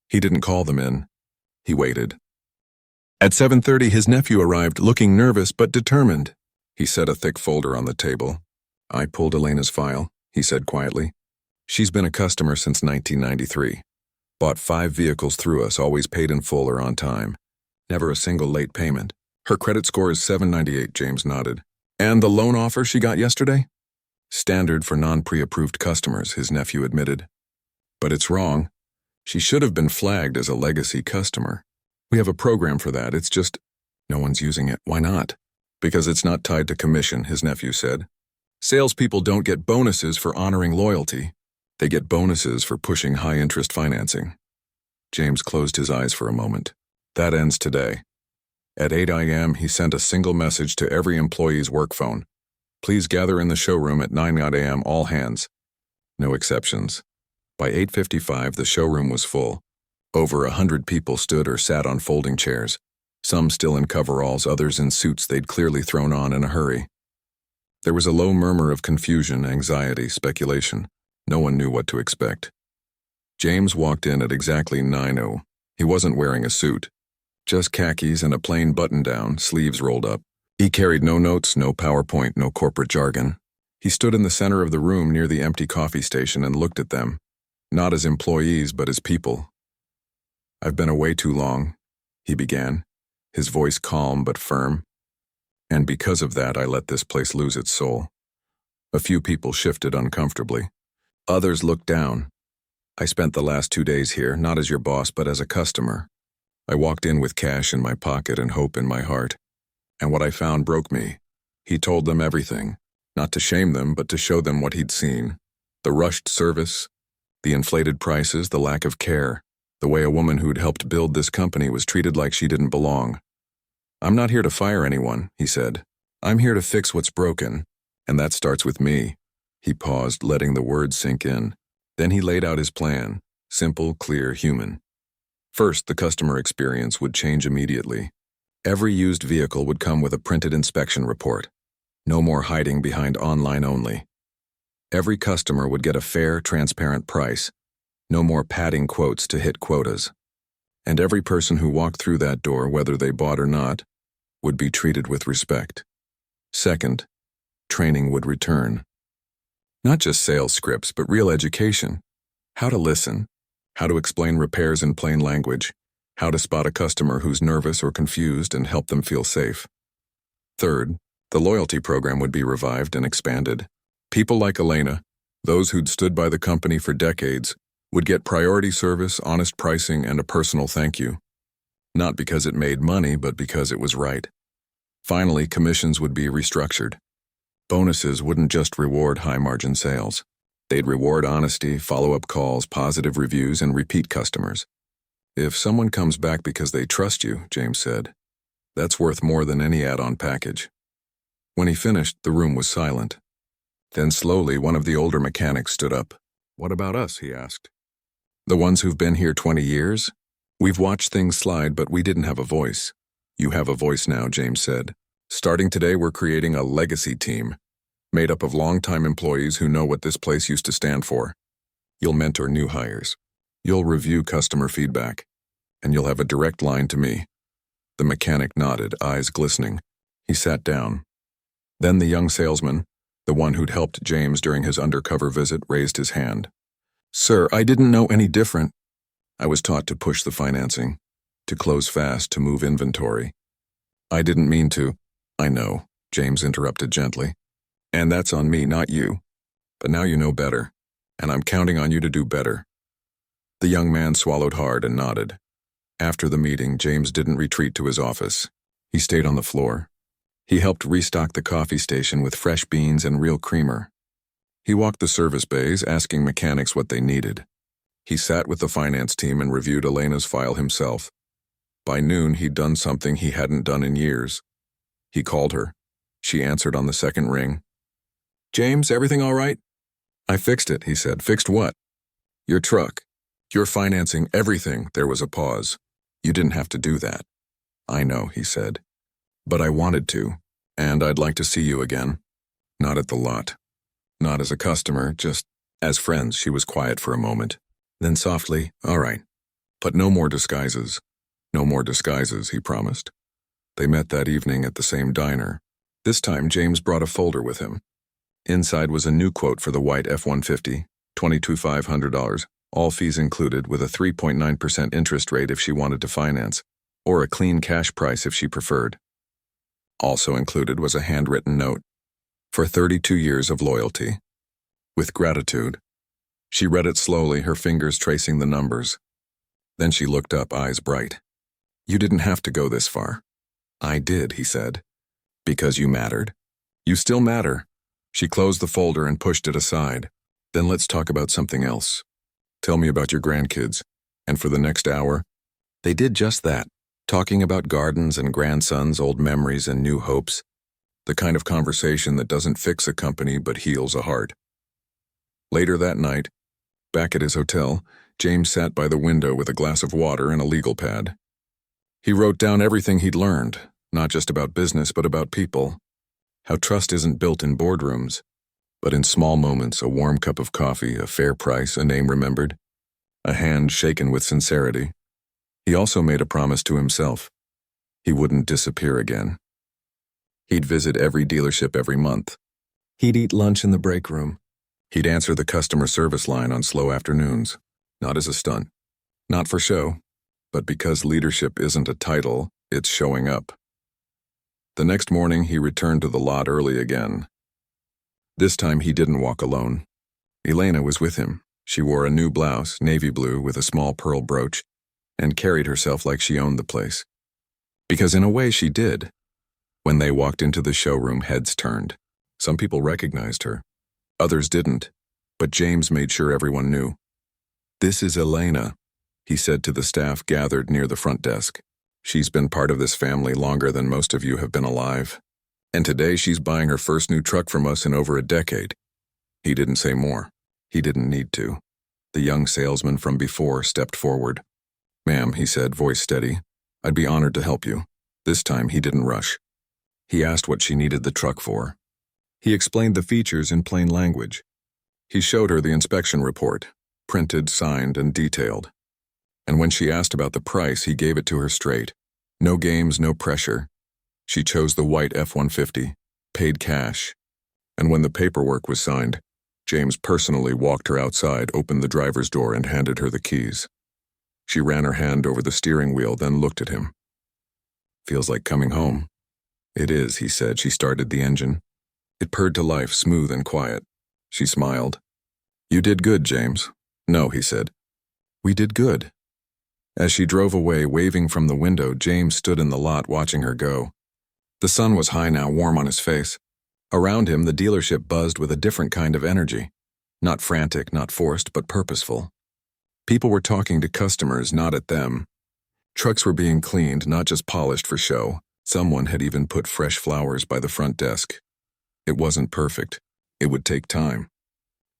He didn't call them in. He waited. At 7:30, his nephew arrived, looking nervous but determined. He set a thick folder on the table. I pulled Elena's file, he said quietly. She's been a customer since 1993. Bought 5 vehicles through us, always paid in full or on time. Never a single late payment. Her credit score is 798, James nodded. And the loan offer she got yesterday? Standard for non-pre-approved customers, his nephew admitted. But it's wrong. She should have been flagged as a legacy customer. We have a program for that, it's just, no one's using it. Why not? Because it's not tied to commission, his nephew said. Salespeople don't get bonuses for honoring loyalty. They get bonuses for pushing high-interest financing. James closed his eyes for a moment. That ends today. At 8 a.m., he sent a single message to every employee's work phone. Please gather in the showroom at 9 a.m., all hands. No exceptions. By 8:55, the showroom was full. Over 100 people stood or sat on folding chairs, some still in coveralls, others in suits they'd clearly thrown on in a hurry. There was a low murmur of confusion, anxiety, speculation. No one knew what to expect. James walked in at exactly 9:00. He wasn't wearing a suit. Just khakis and a plain button-down, sleeves rolled up. He carried no notes, no PowerPoint, no corporate jargon. He stood in the center of the room near the empty coffee station and looked at them, not as employees but as people. I've been away too long, he began, his voice calm but firm. And because of that, I let this place lose its soul. A few people shifted uncomfortably. Others looked down. I spent the last 2 days here, not as your boss, but as a customer. I walked in with cash in my pocket and hope in my heart. And what I found broke me. He told them everything, not to shame them, but to show them what he'd seen. The rushed service, the inflated prices, the lack of care, the way a woman who'd helped build this company was treated like she didn't belong. I'm not here to fire anyone, he said. I'm here to fix what's broken, and that starts with me. He paused, letting the words sink in. Then he laid out his plan, simple, clear, human. First, the customer experience would change immediately. Every used vehicle would come with a printed inspection report. No more hiding behind online only. Every customer would get a fair, transparent price. No more padding quotes to hit quotas. And every person who walked through that door, whether they bought or not, would be treated with respect. Second, training would return. Not just sales scripts, but real education. How to listen, how to explain repairs in plain language, how to spot a customer who's nervous or confused and help them feel safe. Third, the loyalty program would be revived and expanded. People like Elena, those who'd stood by the company for decades, would get priority service, honest pricing, and a personal thank you. Not because it made money, but because it was right. Finally, commissions would be restructured. Bonuses wouldn't just reward high-margin sales. They'd reward honesty, follow-up calls, positive reviews, and repeat customers. If someone comes back because they trust you, James said, that's worth more than any add-on package. When he finished, the room was silent. Then slowly, one of the older mechanics stood up. What about us, he asked. The ones who've been here 20 years? We've watched things slide, but we didn't have a voice. You have a voice now, James said. Starting today, we're creating a legacy team, made up of longtime employees who know what this place used to stand for. You'll mentor new hires. You'll review customer feedback. And you'll have a direct line to me. The mechanic nodded, eyes glistening. He sat down. Then the young salesman, the one who'd helped James during his undercover visit, raised his hand. "Sir, I didn't know any different. I was taught to push the financing, to close fast, to move inventory. I didn't mean to." "I know," James interrupted gently. "And that's on me, not you. But now you know better, and I'm counting on you to do better." The young man swallowed hard and nodded. After the meeting, James didn't retreat to his office. He stayed on the floor. He helped restock the coffee station with fresh beans and real creamer. He walked the service bays, asking mechanics what they needed. He sat with the finance team and reviewed Elena's file himself. By noon, he'd done something he hadn't done in years. He called her. She answered on the second ring. "James, everything all right?" "I fixed it," he said. "Fixed what?" "Your truck. Your financing, everything." There was a pause. "You didn't have to do that." "I know," he said. "But I wanted to, and I'd like to see you again. Not at the lot. Not as a customer, just as friends." She was quiet for a moment. Then softly, "All right. But no more disguises." "No more disguises," he promised. They met that evening at the same diner. This time, James brought a folder with him. Inside was a new quote for the white F-150, $22,500, all fees included, with a 3.9% interest rate if she wanted to finance, or a clean cash price if she preferred. Also included was a handwritten note. "For 32 years of loyalty. With gratitude." She read it slowly, her fingers tracing the numbers. Then she looked up, eyes bright. "You didn't have to go this far." "I did," he said. "Because you mattered. You still matter." She closed the folder and pushed it aside. "Then let's talk about something else. Tell me about your grandkids." And for the next hour, they did just that, talking about gardens and grandsons, old memories and new hopes. The kind of conversation that doesn't fix a company but heals a heart. Later that night, back at his hotel, James sat by the window with a glass of water and a legal pad. He wrote down everything he'd learned, not just about business but about people. How trust isn't built in boardrooms, but in small moments: a warm cup of coffee, a fair price, a name remembered, a hand shaken with sincerity. He also made a promise to himself. He wouldn't disappear again. He'd visit every dealership every month. He'd eat lunch in the break room. He'd answer the customer service line on slow afternoons, not as a stunt, not for show, but because leadership isn't a title, it's showing up. The next morning, he returned to the lot early again. This time, he didn't walk alone. Elena was with him. She wore a new blouse, navy blue, with a small pearl brooch, and carried herself like she owned the place. Because in a way, she did. When they walked into the showroom, heads turned. Some people recognized her. Others didn't, but James made sure everyone knew. "This is Elena," he said to the staff gathered near the front desk. "She's been part of this family longer than most of you have been alive. And today she's buying her first new truck from us in over a decade." He didn't say more. He didn't need to. The young salesman from before stepped forward. "Ma'am," he said, voice steady, "I'd be honored to help you." This time he didn't rush. He asked what she needed the truck for. He explained the features in plain language. He showed her the inspection report, printed, signed, and detailed. And when she asked about the price, he gave it to her straight. No games, no pressure. She chose the white F-150, paid cash. And when the paperwork was signed, James personally walked her outside, opened the driver's door, and handed her the keys. She ran her hand over the steering wheel, then looked at him. "Feels like coming home." "It is," he said. She started the engine. It purred to life, smooth and quiet. She smiled. "You did good, James." "No," he said. "We did good." As she drove away, waving from the window, James stood in the lot watching her go. The sun was high now, warm on his face. Around him, the dealership buzzed with a different kind of energy. Not frantic, not forced, but purposeful. People were talking to customers, not at them. Trucks were being cleaned, not just polished for show. Someone had even put fresh flowers by the front desk. It wasn't perfect. It would take time.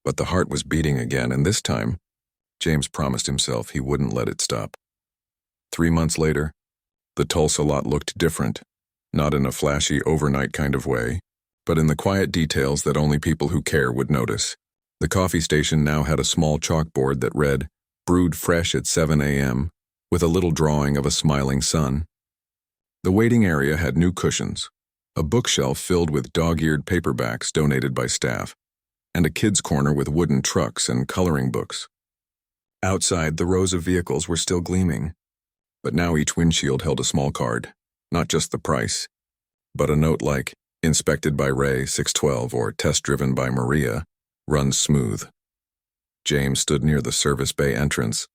But the heart was beating again, and this time, James promised himself he wouldn't let it stop. 3 months later, the Tulsa lot looked different. Not in a flashy overnight kind of way, but in the quiet details that only people who care would notice. The coffee station now had a small chalkboard that read, "Brewed fresh at 7 a.m., with a little drawing of a smiling sun." The waiting area had new cushions, a bookshelf filled with dog-eared paperbacks donated by staff, and a kids' corner with wooden trucks and coloring books. Outside, the rows of vehicles were still gleaming, but now each windshield held a small card, not just the price, but a note like, "Inspected by Ray, 612," or "Test-driven by Maria, runs smooth." James stood near the service bay entrance,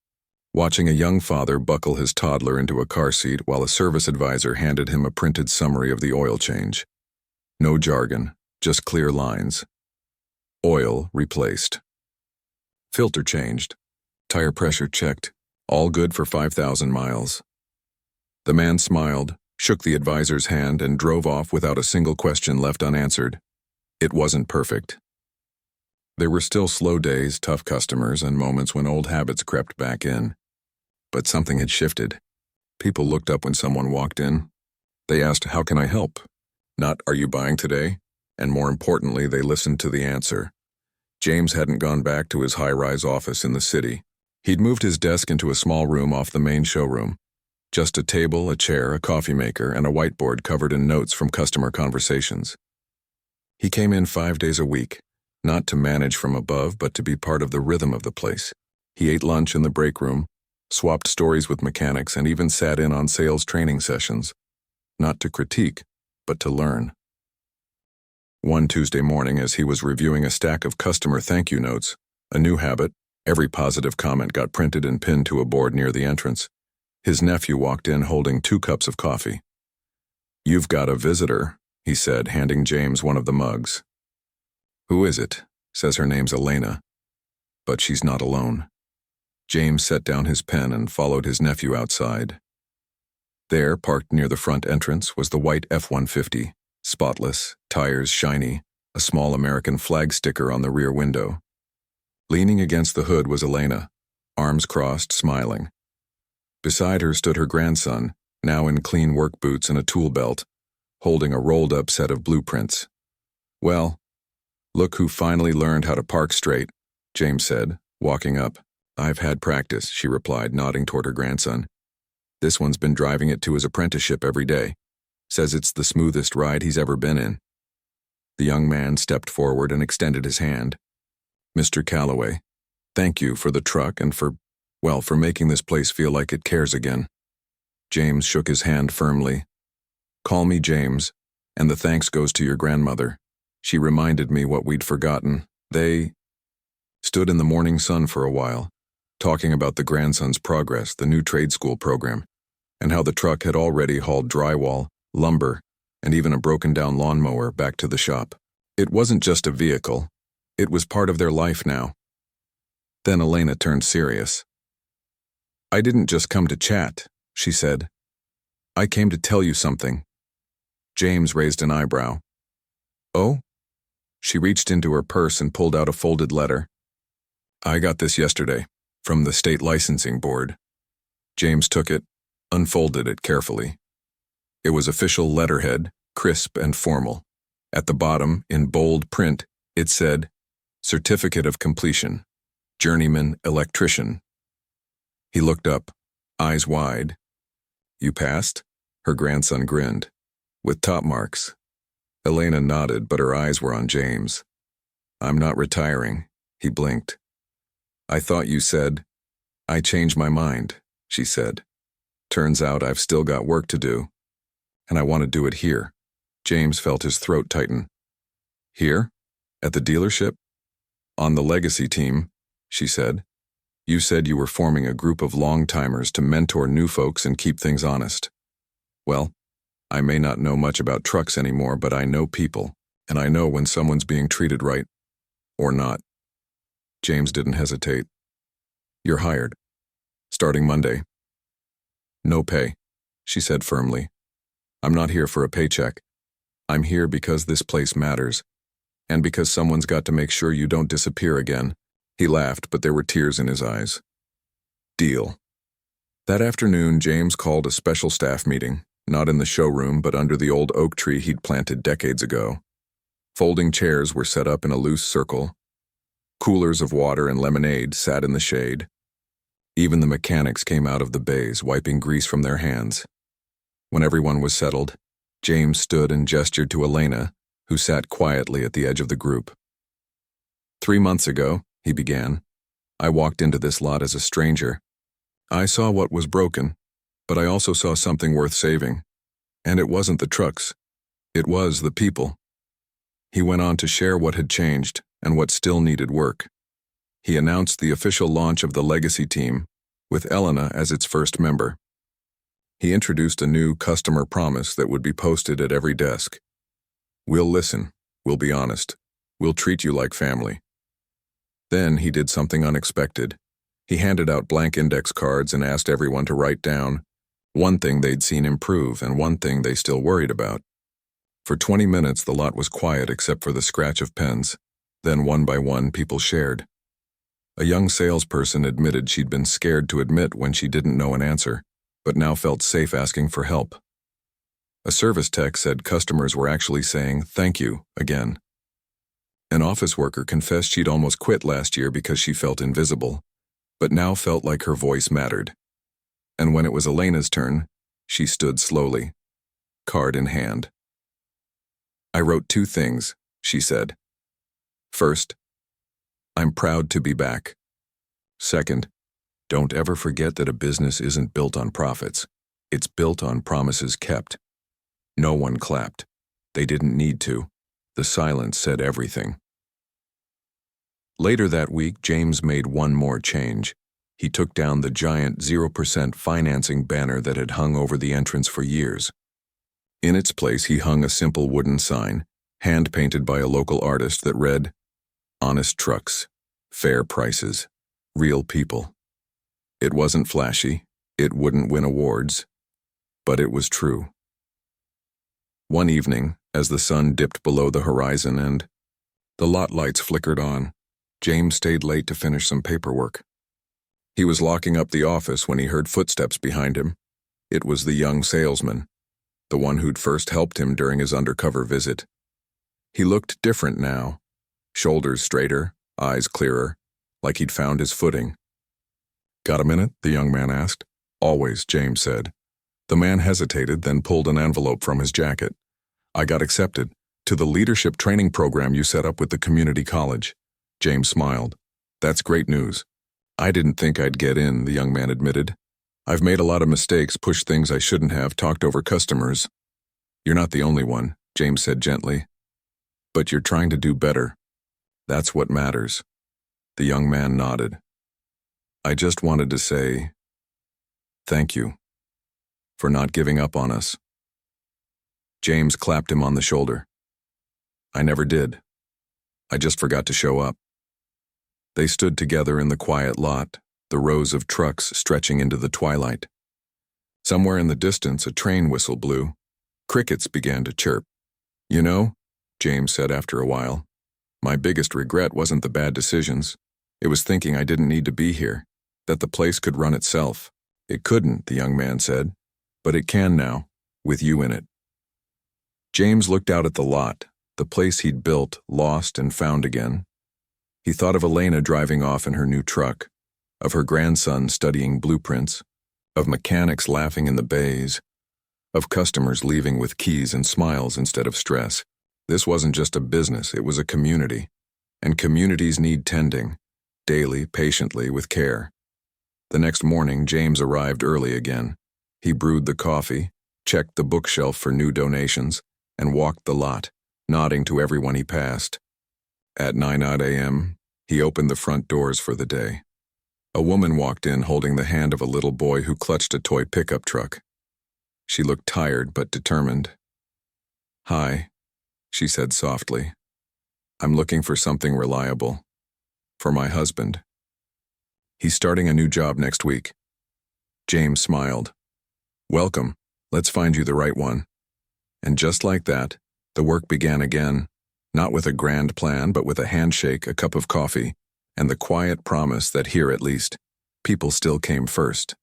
watching a young father buckle his toddler into a car seat while a service advisor handed him a printed summary of the oil change. No jargon, just clear lines. Oil replaced. Filter changed. Tire pressure checked. All good for 5,000 miles. The man smiled, shook the advisor's hand, and drove off without a single question left unanswered. It wasn't perfect. There were still slow days, tough customers, and moments when old habits crept back in. But something had shifted. People looked up when someone walked in. They asked, "How can I help?" Not, "Are you buying today?" And more importantly, they listened to the answer. James hadn't gone back to his high-rise office in the city. He'd moved his desk into a small room off the main showroom. Just a table, a chair, a coffee maker, and a whiteboard covered in notes from customer conversations. He came in 5 days a week, not to manage from above, but to be part of the rhythm of the place. He ate lunch in the break room, swapped stories with mechanics, and even sat in on sales training sessions. Not to critique, but to learn. One Tuesday morning, as he was reviewing a stack of customer thank you notes, a new habit, every positive comment got printed and pinned to a board near the entrance. His nephew walked in holding 2 cups of coffee. "You've got a visitor," he said, handing James one of the mugs. "Who is it?" "Says her name's Elena. But she's not alone." James set down his pen and followed his nephew outside. There, parked near the front entrance, was the white F-150, spotless, tires shiny, a small American flag sticker on the rear window. Leaning against the hood was Elena, arms crossed, smiling. Beside her stood her grandson, now in clean work boots and a tool belt, holding a rolled-up set of blueprints. "Well, look who finally learned how to park straight," James said, walking up. "I've had practice," she replied, nodding toward her grandson. "This one's been driving it to his apprenticeship every day. Says it's the smoothest ride he's ever been in." The young man stepped forward and extended his hand. "Mr. Calloway, thank you for the truck and for making this place feel like it cares again." James shook his hand firmly. "Call me James, and the thanks goes to your grandmother. She reminded me what we'd forgotten." They stood in the morning sun for a while, talking about the grandson's progress, the new trade school program, and how the truck had already hauled drywall, lumber, and even a broken-down lawnmower back to the shop. It wasn't just a vehicle. It was part of their life now. Then Elena turned serious. "I didn't just come to chat," she said. "I came to tell you something." James raised an eyebrow. "Oh?" She reached into her purse and pulled out a folded letter. "I got this yesterday, from the state licensing board." James took it, unfolded it carefully. It was official letterhead, crisp and formal. At the bottom, in bold print, it said, "Certificate of Completion, Journeyman Electrician." He looked up, eyes wide. "You passed?" Her grandson grinned. "With top marks." Elena nodded, but her eyes were on James. "I'm not retiring." He blinked. "I thought you said—" "I changed my mind," she said. "Turns out I've still got work to do. And I want to do it here." James felt his throat tighten. "Here? At the dealership?" "On the legacy team," she said. "You said you were forming a group of long-timers to mentor new folks and keep things honest. Well, I may not know much about trucks anymore, but I know people, and I know when someone's being treated right, or not." James didn't hesitate. "You're hired. Starting Monday." "No pay," she said firmly. "I'm not here for a paycheck. I'm here because this place matters, and because someone's got to make sure you don't disappear again." He laughed, but there were tears in his eyes. "Deal." That afternoon, James called a special staff meeting, not in the showroom, but under the old oak tree he'd planted decades ago. Folding chairs were set up in a loose circle. Coolers of water and lemonade sat in the shade. Even the mechanics came out of the bays, wiping grease from their hands. When everyone was settled, James stood and gestured to Elena, who sat quietly at the edge of the group. 3 months ago, he began, I walked into this lot as a stranger. I saw what was broken, but I also saw something worth saving. And it wasn't the trucks. It was the people. He went on to share what had changed and what still needed work. He announced the official launch of the Legacy team, with Elena as its first member. He introduced a new customer promise that would be posted at every desk. We'll listen, we'll be honest, we'll treat you like family. Then he did something unexpected. He handed out blank index cards and asked everyone to write down one thing they'd seen improve and one thing they still worried about. For 20 minutes, the lot was quiet except for the scratch of pens. Then one by one, people shared. A young salesperson admitted she'd been scared to admit when she didn't know an answer, but now felt safe asking for help. A service tech said customers were actually saying thank you again. An office worker confessed she'd almost quit last year because she felt invisible, but now felt like her voice mattered. And when it was Elena's turn, she stood slowly, card in hand. I wrote 2 things, she said. First, I'm proud to be back. Second, don't ever forget that a business isn't built on profits. It's built on promises kept. No one clapped. They didn't need to. The silence said everything. Later that week, James made one more change. He took down the giant 0% financing banner that had hung over the entrance for years. In its place, he hung a simple wooden sign, hand-painted by a local artist, that read, Honest trucks, fair prices, real people. It wasn't flashy, it wouldn't win awards, but it was true. One evening, as the sun dipped below the horizon and the lot lights flickered on, James stayed late to finish some paperwork. He was locking up the office when he heard footsteps behind him. It was the young salesman, the one who'd first helped him during his undercover visit. He looked different now, shoulders straighter, eyes clearer, like he'd found his footing. Got a minute? The young man asked. Always, James said. The man hesitated, then pulled an envelope from his jacket. I got accepted to the leadership training program you set up with the community college. James smiled. That's great news. I didn't think I'd get in, the young man admitted. I've made a lot of mistakes, pushed things I shouldn't have, talked over customers. You're not the only one, James said gently. But you're trying to do better. That's what matters. The young man nodded. I just wanted to say, thank you for not giving up on us. James clapped him on the shoulder. I never did. I just forgot to show up. They stood together in the quiet lot, the rows of trucks stretching into the twilight. Somewhere in the distance, a train whistle blew. Crickets began to chirp. You know, James said after a while, my biggest regret wasn't the bad decisions. It was thinking I didn't need to be here, that the place could run itself. It couldn't, the young man said, but it can now, with you in it. James looked out at the lot, the place he'd built, lost and found again. He thought of Elena driving off in her new truck, of her grandson studying blueprints, of mechanics laughing in the bays, of customers leaving with keys and smiles instead of stress. This wasn't just a business, it was a community. And communities need tending, daily, patiently, with care. The next morning, James arrived early again. He brewed the coffee, checked the bookshelf for new donations, and walked the lot, nodding to everyone he passed. At 9 a.m., he opened the front doors for the day. A woman walked in holding the hand of a little boy who clutched a toy pickup truck. She looked tired but determined. Hi, she said softly. I'm looking for something reliable. For my husband. He's starting a new job next week. James smiled. Welcome, let's find you the right one. And just like that, the work began again. Not with a grand plan, but with a handshake, a cup of coffee, and the quiet promise that here at least, people still came first.